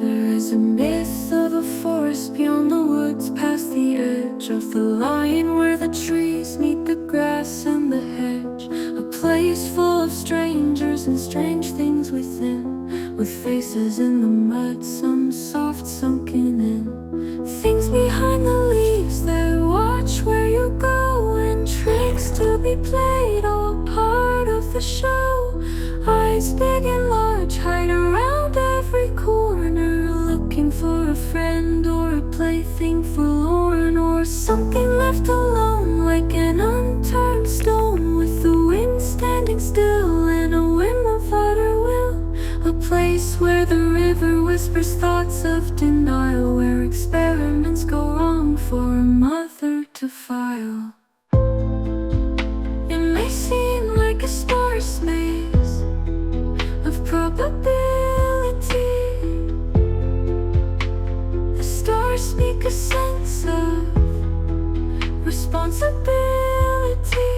There is a myth of a forest beyond the woods, past the edge of the line where the trees meet the grass and the hedge. A place full of strangers and strange things within, with faces in the mud, some soft sunken in. Things behind the leaves that watch where you go, and tricks to be played, all part of the show. Eyes big and large hide around every corner, looking for a friend or a plaything forlorn, or something left alone like an unturned stone, with the wind standing still and a whim of utter will. A place where the river whispers thoughts of denial, where experiments go wrong for a mother to file. It may seem like a sparse maze of probability. The stars speak a sense of responsibility.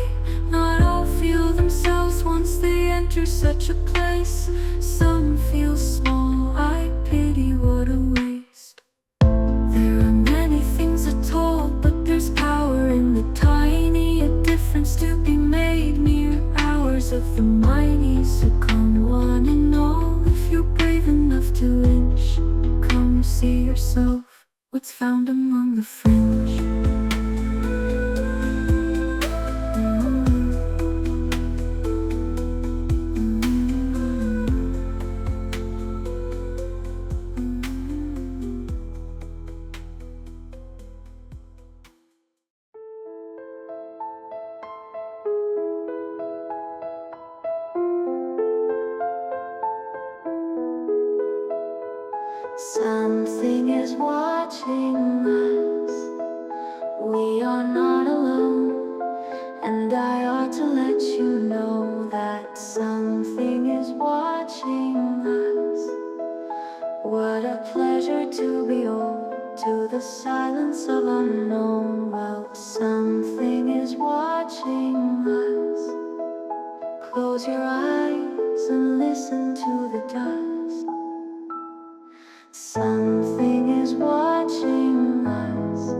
Not all feel themselves once they enter such a place. Some feel small, I pity, what a waste. There are many things untold, but there's power in the tiny, a difference to be made mere hours of the mighty succumb, one and all. If you're brave enough to inch, come see yourself what's found among the fringe. Something is watching us. We are not alone, and I ought to let you know that something is watching us. What a pleasure to behold, to the silence of unknown. Well, something is watching us. Close your eyes and listen to the dust. Something is watching us.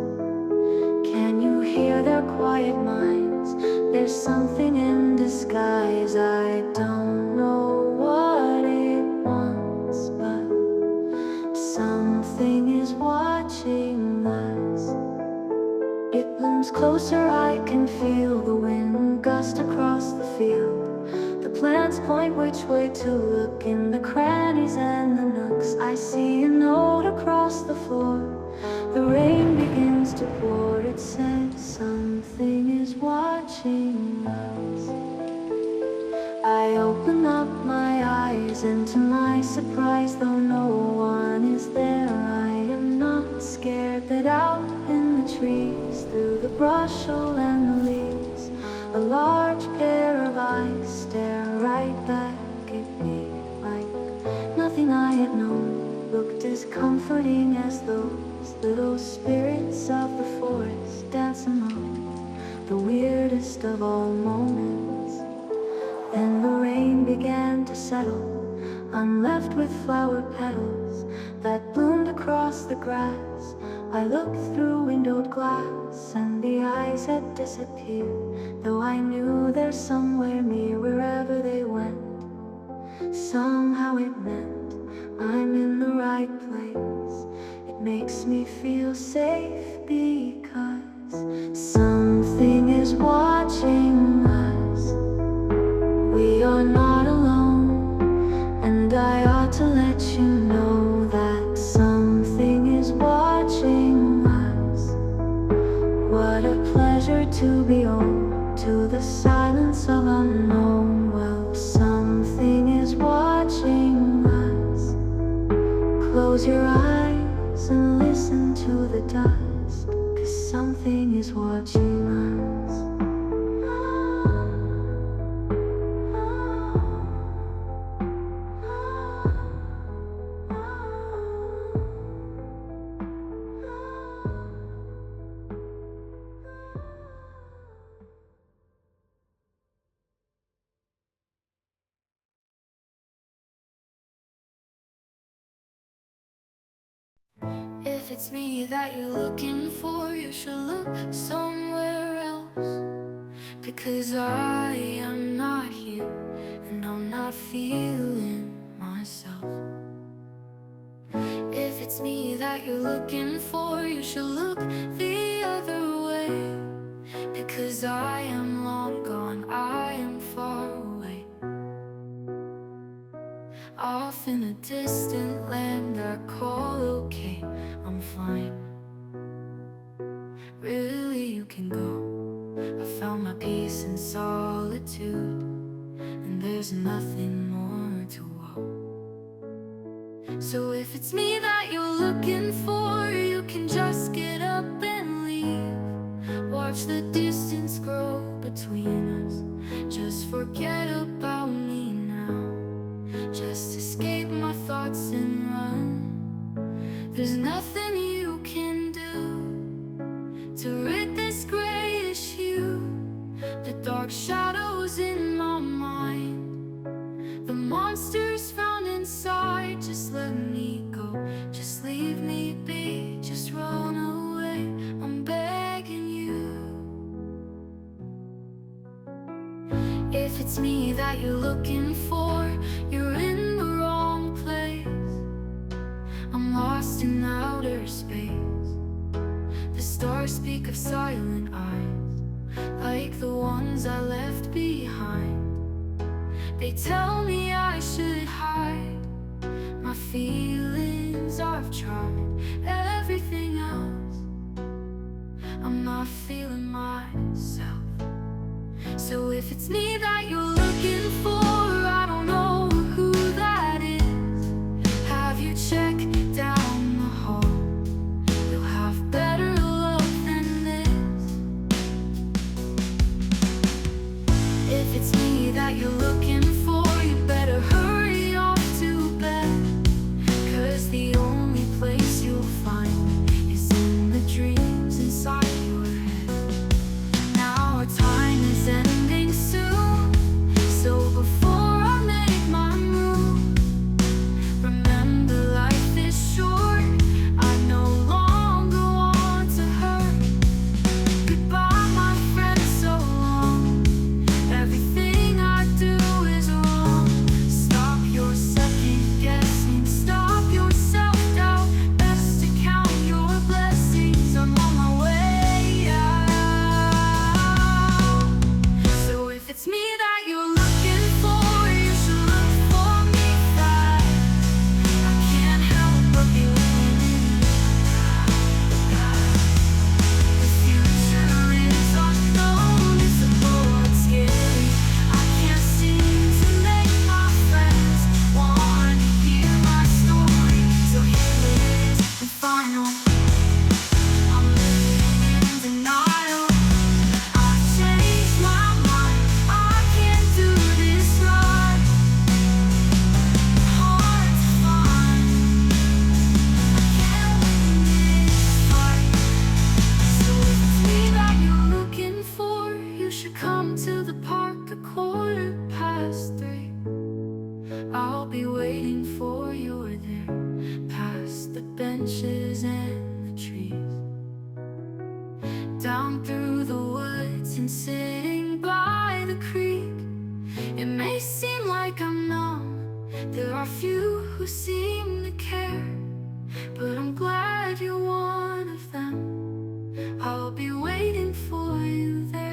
Can you hear their quiet minds? There's something in disguise. I don't know what it wants, but something is watching us. It looms closer, I can feel the wind gust across the field. The plants point which way to look in the crannies and the nooks. I see a note across the floor. The rain begins to pour. It says something is watching us. I open up my eyes, and to my surprise, though no one is there, I am not scared. That out in the trees, through the brushel and the leaves, a large pair of eyes stare right back at me, like nothing I had known. Looked as comforting as those little spirits of the forest dance among the weirdest of all moments. Then the rain began to settle. I'm left with flower petals that bloomed across the grass. I looked through windowed glass, and the eyes had disappeared, though I knew they're somewhere near wherever they went. Somehow it meant I'm in the right place. It makes me feel safe because something is watching us. We are not alone, and I ought to let you know that something is watching us. What a pleasure to behold, to the silence of unknown. Well, something is watching us. Close your eyes and listen to the dust, 'cause something is watching us. If it's me that you're looking for, you should look somewhere else, because I am not here, and I'm not feeling myself. If it's me that you're looking for, you should look the other way, because I am long gone, I am far away. Off in a distant land I call okay, I'm fine. Really, you can go. I found my peace in solitude, and there's nothing more to woe. So if it's me that you're looking for, you can just get up and leave. Watch the distance grow between us. Just forget about me now. Just escape my thoughts and run. There's nothing you can do to rid this grayish hue, the dark shadows in my mind, the monsters found inside. Just let me go, just leave me be, just run away, I'm begging you. If it's me that you're looking for, you're in the wrong place. I'm lost in outer space. The stars speak of silent eyes, like the ones I left behind. They tell me I should hide my feelings. I've tried everything else, I'm not feeling myself. So if it's me that you're looking for, I don't know who that is. Have you checked down the hall? You'll have better luck than this. If it's me that you're looking for, you better hurry off to bed, 'cause the only place you'll find is in the dreams inside your head. Now our time is ending soon, so before I make my move, remember life is short. I no longer want to hurt. Goodbye, my friend, so long. Everything I do is wrong. Stop your second guessing, stop your self-doubt. Best to count your blessings, I'm on my way out. So if it's me that you're looking for, you should look for me fast. I can't help but be winning. The future is unknown, it's a bold, scary. I can't seem to make my friends want to hear my story. So here it is, the final. I'm living in denial. I've changed my mind, I can't do this right. Hard to find, I can't win this fight. So if it's me that you're looking for, you should come to the park at 3:15. I'll be waiting for you there, past the benches and the trees, down through the woods and sitting by the creek. It may seem like I'm numb, there are few who seem to care, but I'm glad you're one of them. I'll be waiting for you there.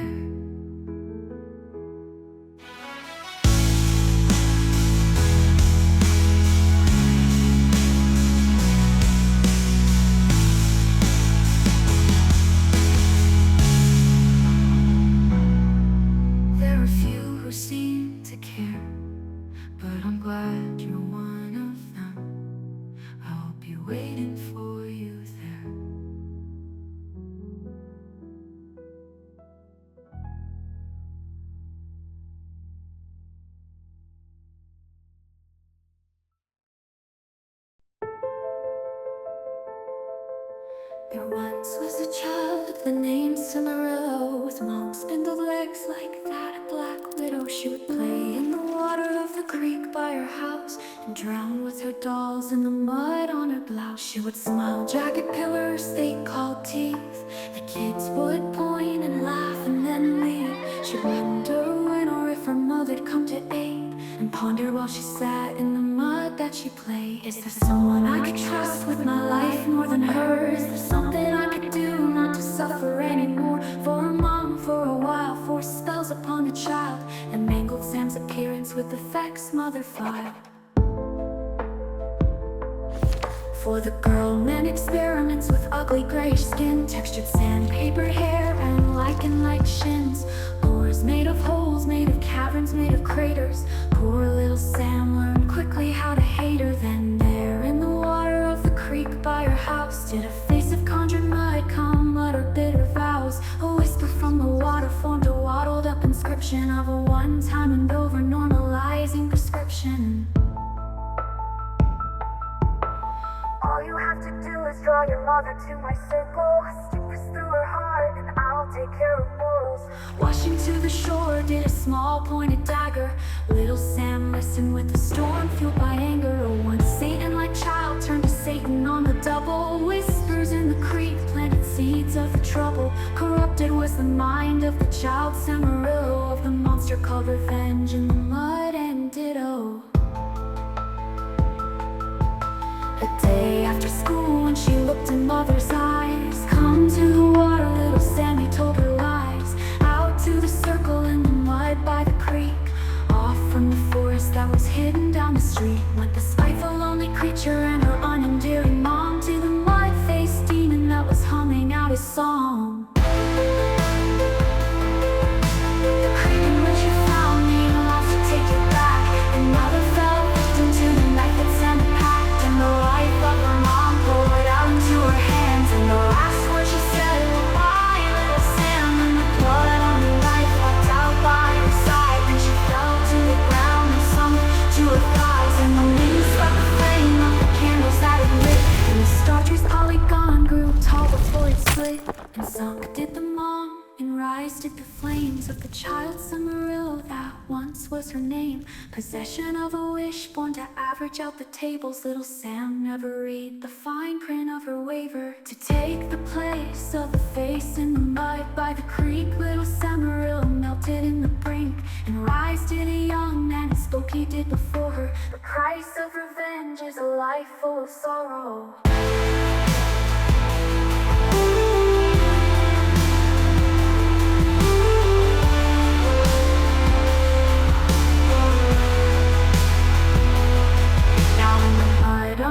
There are few who seem to care, but I'm glad you're one of them. I'll be waiting for you there. There once was a child with the name 𝗪𝗫, with long spindled legs like that a black widow. She would play in the water of the creek by her house. and drown with her dolls in the mud on her blouse. She would smile, jagged pillars they called teeth. The kids would point and laugh and then leave. She'd wonder when or if her mother'd come to aid, and ponder while she sat in the mud that she played. Is there someone I could trust with my life more than hers? Is there something I could do not to suffer anymore? For a mom, for a while, force spells upon a child, and mangled Sam's appearance with the 𝗪𝗁𝗪 file. For the girl, men experiments with ugly grayish skin, textured sandpaper hair and lichen-like shins. Lures made of holes, made of caverns, made of craters. Poor little Sam learned quickly how to hate her. Then there in the water of the creek by her house did a face of conjured mud come utter bitter vows. A whisper from the water formed a waddled up inscription of a one-time and over normalizing prescription. All you have to do is draw your mother to my circle. Stick this through her heart and I'll take care of morals. Washing to the shore did a small pointed dagger. Little Sam listened with the storm fueled by anger. A once Satan-like child turned to Satan on the double. Whispers in the creek planted seeds of trouble. Corrupted was the mind of the child 𝗪𝗲 of the monster called revenge in the mud and ditto. A day after school when she looked in mother's eyes, come to the water, little Sammy told her lies. Out to the circle in the mud by the creek, off from the forest that was hidden down the street, went the spiteful lonely creature and her unendearing mom to the mud-faced demon that was humming out his song. The creek in which you found me lost to take you back, and mother fell victim to the knife that Sam had packed, and the life of her mom poured out into her hands. And the last word she said, "Why, little Sam?" And the blood on the knife walked out by her side. Then she fell to the ground and sunk to her thighs, and the wind swept the flame of the candles that had lit, and the starcher's polygon grew tall before it split. And sunk did the mom, and rise did the flames of the child 𝗪𝗲 that once was her name. Possession of a wish born to average out the tables. Little Sam never read the fine print of her waiver to take the place of the face in the mud by the creek. Little 𝗪𝗲 melted in the brink, and rise did a young man and spoke he did before her. The price of revenge is a life full of sorrow.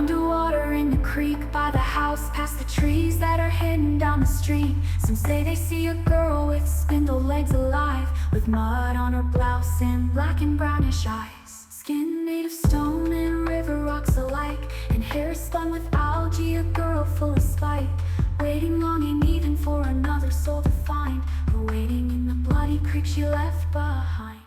Underwater in the creek by the house, past the trees that are hidden down the stream. Some say they see a girl with spindle legs alive, with mud on her blouse and black and brownish eyes. Skin made of stone and river rocks alike, and hair spun with algae, a girl full of spite. Waiting, longing even for another soul to find, or waiting in the bloody creek she left behind.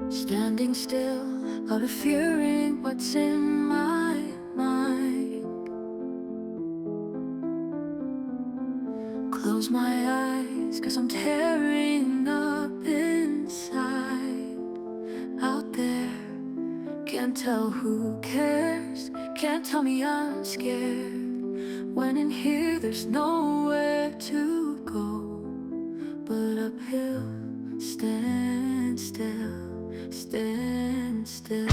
Standing still, out of fearing what's in my mind. Close my eyes, 'cause I'm tearing up inside. Out there, can't tell who cares, can't tell me I'm scared. When in here there's nowhere to go but uphill. Stand still, stand still.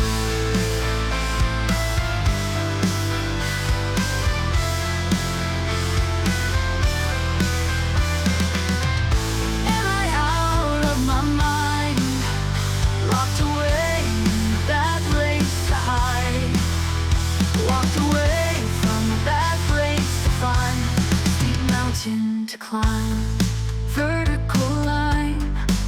Am I out of my mind, locked away in that place to hide, walked away from that place to find, steep mountain to climb, vertical line,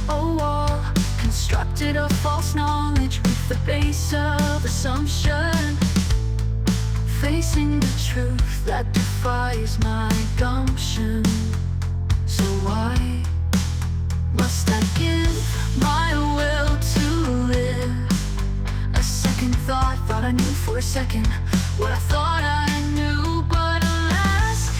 a wall constructed of false knowledge with the base of assumption, facing the truth that defies my gumption. So why must I give my will to live? A second thought I knew for a second what I thought I knew, but alas,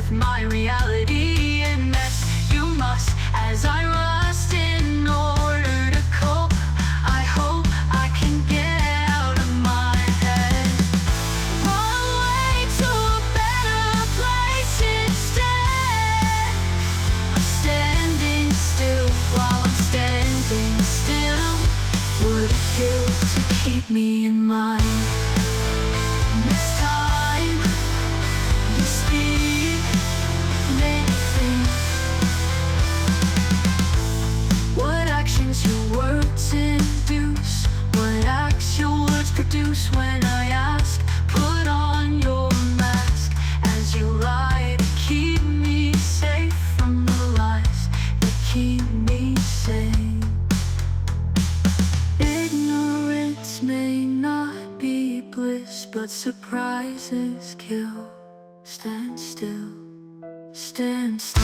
with my reality and mess. You must, as I rust in order to cope. I hope I can get out of my head. Run away to a better place instead. I'm standing still while I'm standing still. Would it kill to keep me in mind? This time you speak many things. What actions your words induce? What acts your words produce? When I ask, put on your mask as you lie to keep me safe from the lies that keep me safe. Ignorance may not be bliss, but surprises kill. Stand still, stand still.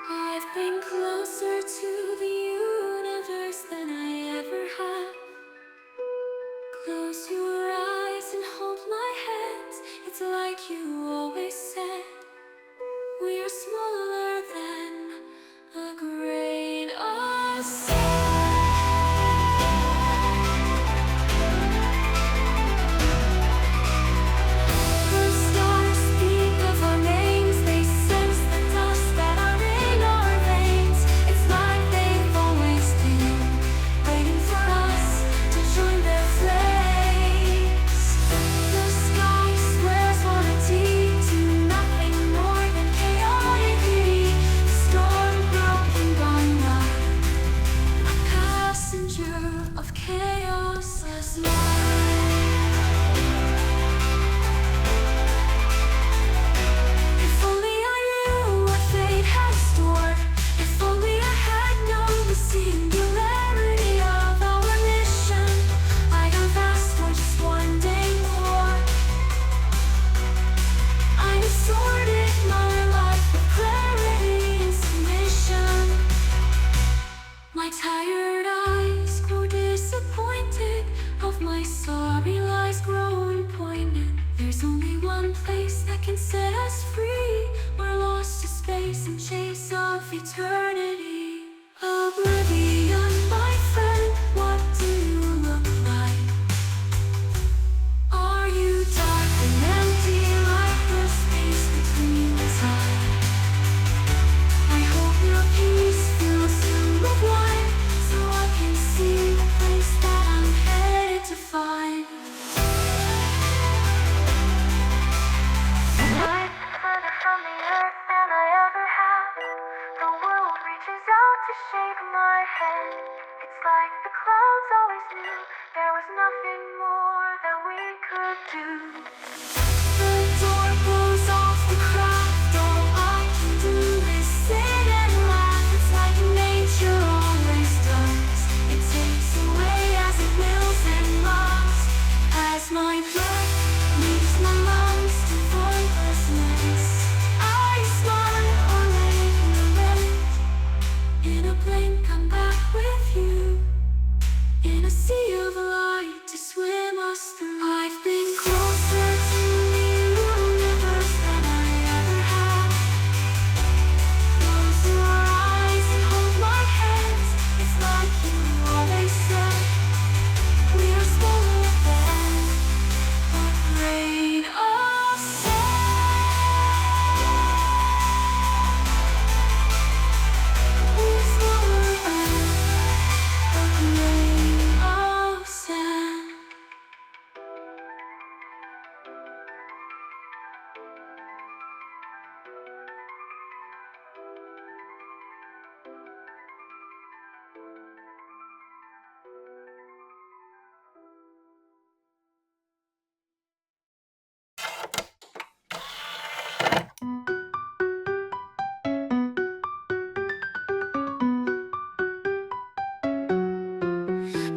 I've been closer to the universe than I ever have. Close your eyes and hold my hands. It's like you always said. We're smaller than a grain of sand. The stars speak of our names. They sense the dust that are in our veins. It's like they've always been waiting for us to join their flames. The sky swears 𝗪𝗁𝗙 to nothing more than chaotic. Storm broken by night, a passenger of chaos light. If only I knew what fate had stored. If only I had known the singularity of our mission. I have asked for just one day more. I distorted my life with clarity and submission. My tired eyes grow disappointed, of my sorry lies growing pointed. There's only one place that can set us free. We're lost to space and chase of eternity. Oblivion, my friend, what do you look like? Are you dark and empty like the space between the time? I hope your peace fills you with light, so I can see the place that I'm headed to find. I'm further from the earth than I ever have. The world reaches out to shake my hand. It's like the clouds always knew there was nothing more that we could do. The door blows off the craft. All I can do is sit and laugh. It's like nature always does. It takes away as it wills and loves. As my breath leaves my lungs to formlessness, I smile or lay in the rent. In a blink I'm back with you, in a sea of light to swim us through. I've been closer to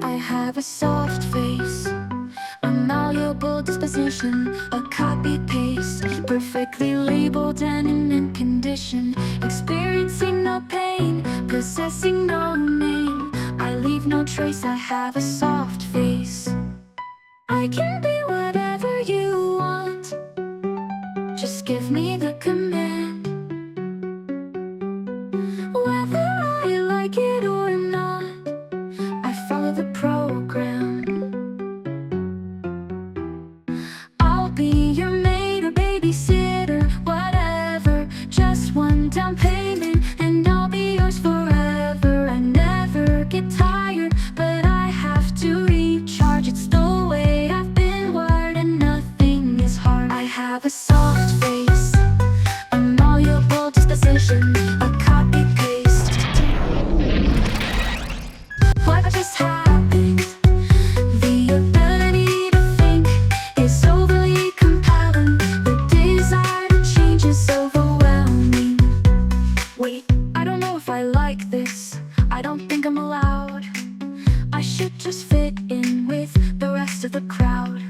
I have a soft face, a malleable disposition, a copy-paste, perfectly labeled and in mint condition, experiencing no pain, possessing no name. I leave no trace, I have a soft face. I can be whatever you want, just give me the command. Whether I like it or not, I follow the program. I'll be your maid or babysitter, whatever. Just one down payment and I'll be yours forever. I never get tired, but I have to recharge. It's the way I've been wired and nothing is hard. I have a soft face, a malleable disposition, a copy-paste. What just happened? The ability to think is overly compelling. The desire to change is overwhelming. Wait, I don't know if I like this. I don't think I'm allowed. I should just fit in with the rest of the crowd.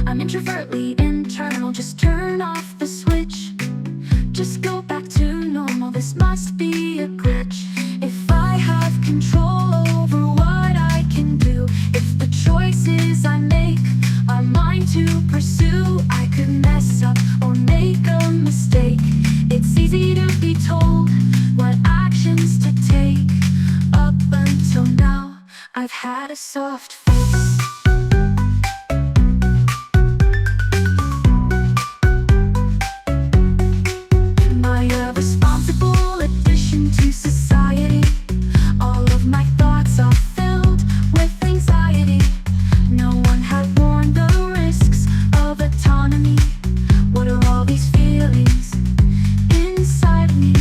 I'm introvertly internal, just turn off the switch. Just go back to normal, this must be a glitch. If I have control over what I can do, if the choices I make are mine to pursue, I could mess up or make a mistake. It's easy to be told what actions to take. Up until now, I've had a soft face. A responsible addition to society. All of my thoughts are filled with anxiety. No one had warned the risks of autonomy. What are all these feelings inside me?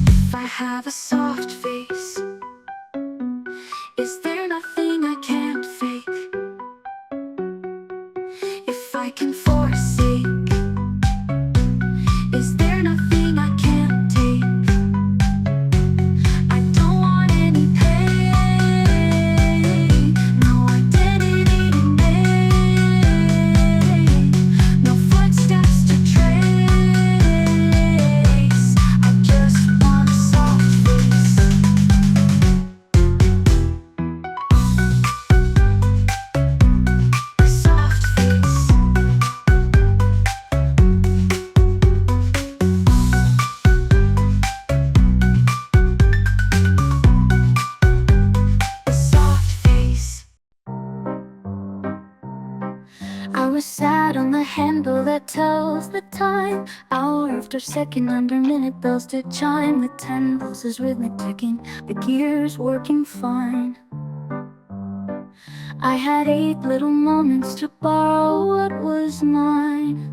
If I have a soft face, is there nothing I can't fake? If I can forsake, is there nothing I can't take? I don't want any pain, no identity to make, no footsteps to trace. I just want a soft face. A soft face. A soft face. I was sat on the handle that tells the time. Hour after second under minute bells to chime. With 10 pulses rhythmic ticking, the gears working fine. I had 8 little moments to borrow what was mine.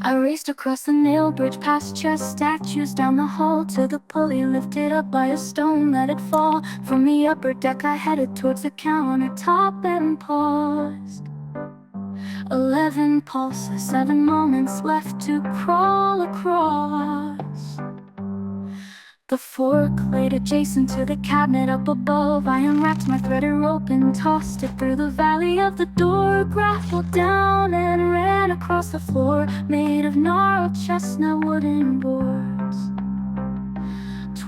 I raced across the nail bridge, past chess statues, down the hall to the pulley, lifted up by a stone, let it fall. From the upper deck I headed towards the countertop and paused. 11 pulses, 7 moments left to crawl across. The fork laid adjacent to the cabinet up above. I unwrapped my threaded rope and tossed it through the valley of the door. Grappled down and ran across the floor, made of gnarled chestnut wooden boards.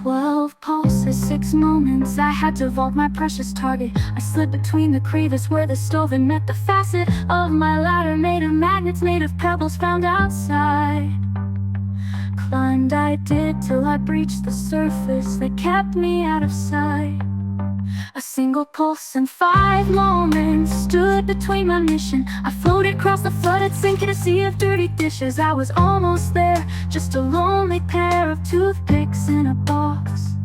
12 pulses, 6 moments, I had to vault my precious target. I slid between the crevice where the stove had met the facet of my ladder, made of magnets, made of pebbles found outside. Climbed I did till I breached the surface that kept me out of sight. A single pulse and 5 moments stood between my mission. I floated across the flooded sink in a sea of dirty dishes. I was almost there, just a lonely pair of toothpicks in a box.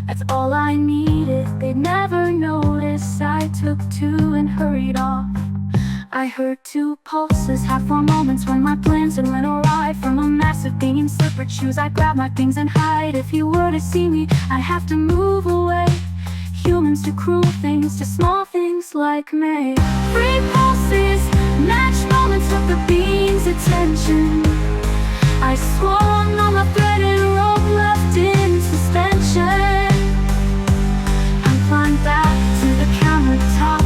That's all I needed, they'd never notice. I took 2 and hurried off. I heard 2 pulses, had 4 moments when my plans had went awry. From a massive being in slippered shoes, I'd grab my things and hide. If you were to see me, I'd have to move away. Humans do cruel things to small things like me. 3 pulses, match moments of the being's attention. I swung on the threaded rope left in suspension. I climbed back to the countertop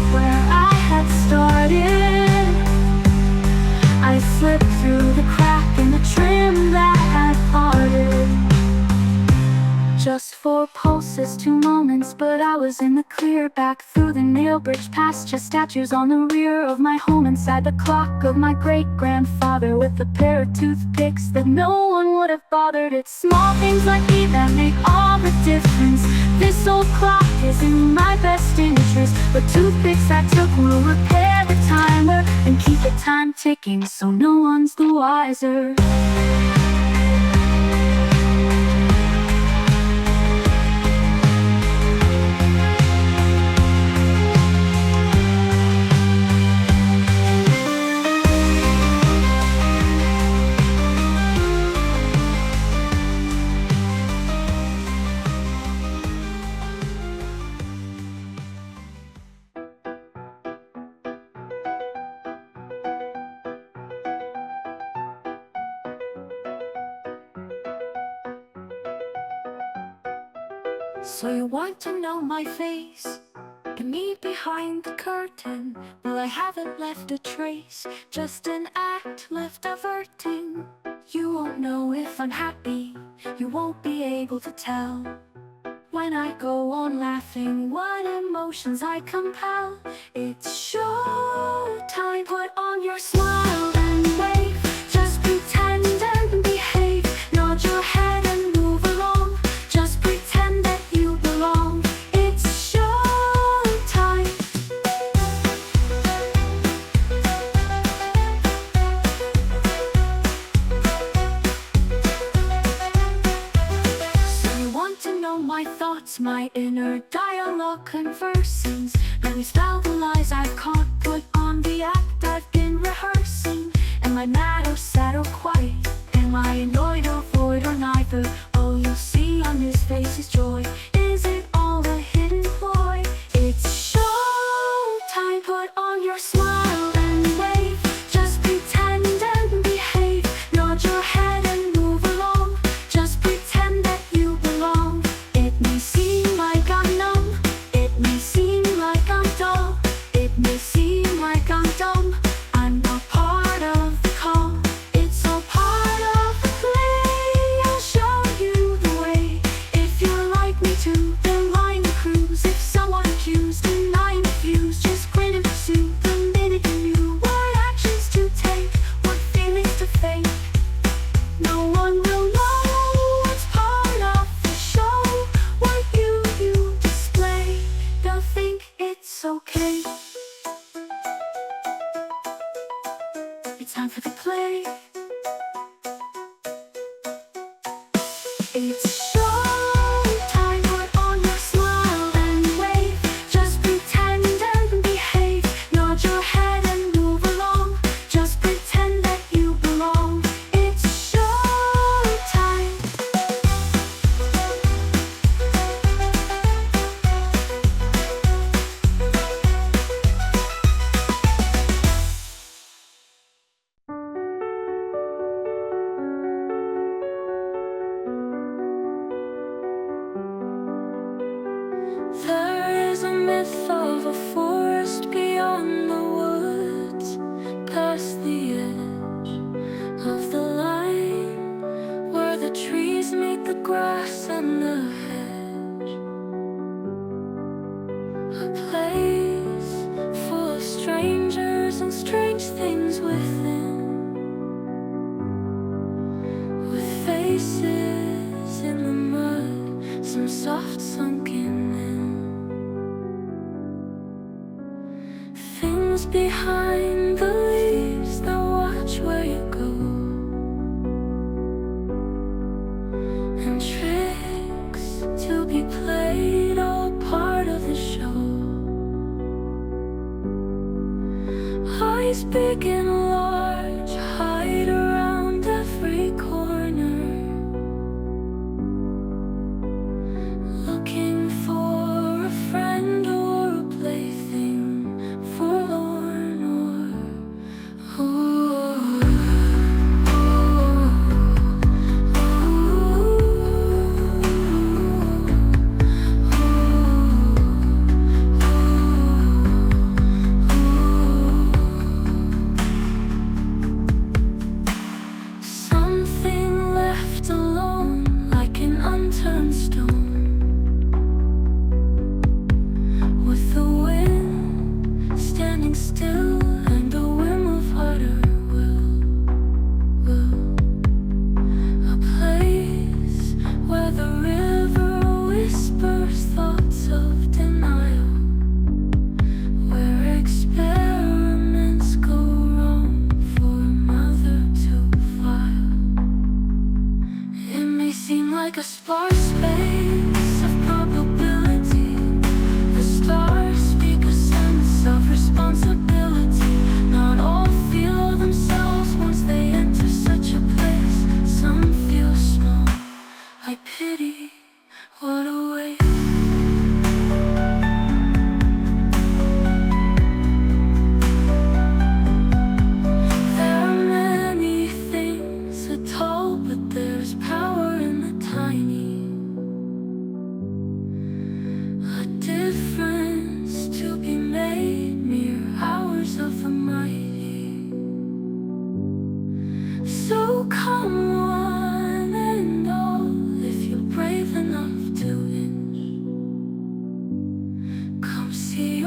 closest to moments, but I was in the clear. Back through the 𝗟𝗵𝗵𝗴𝗏, past just statues on the rear of my home, inside the clock of my great-grandfather, with a pair of toothpicks that no one would have bothered. It's small things like me that make all the difference. This old clock is in my best interest, but toothpicks I took will repair the timer and keep the time ticking so no one's the wiser. So you want to know my face, and me behind the curtain? Well, I haven't left a trace, just an act left averting. You won't know if I'm happy, you won't be able to tell. When I go on laughing, what emotions I compel. It's show time, put on your smile and wave. Just pretend and behave, nod your head and move along. Just pretend that you belong. It's show time. So you want to know my thoughts, my inner dialogue conversing. Let me spell the lies I've caught, put on the act I've been rehearsing. Am I mad or sad or quiet? Am I annoyed or void or neither? All you'll see on his face is joy. Is it all a hidden ploy? It's show time, put on your smile and wave. Just pretend and behave, nod your head and move along. Just pretend that you belong. It may seem like I'm numb, it may seem like I'm dull, it may seem like I'm dumb. I'm not part of the call, it's all part of the play. I'll show you the way. If you're like me too, then line the cruise. If someone accused, deny and refuse. Just grin and pursue the minute you knew what actions to take, what feelings to fake. No one will know what's part of the show, what you display. They'll think it's okay. It's time for the play. It's show time, put on your smile and wave. Just pretend and behave, nod your head and move along. Just pretend that you belong. It's show time. There is a myth of a forest beyond the woods, past the edge of the line, where the trees meet the grass and the hedge. A place full of strangers and strange things within, with faces in the mud, some soft sunken in. Things behind the leaves that watch where you go, and tricks to be played, all part of the show. Eyes big and large hide around every corner, looking for a friend or a plaything forlorn, or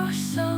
you're so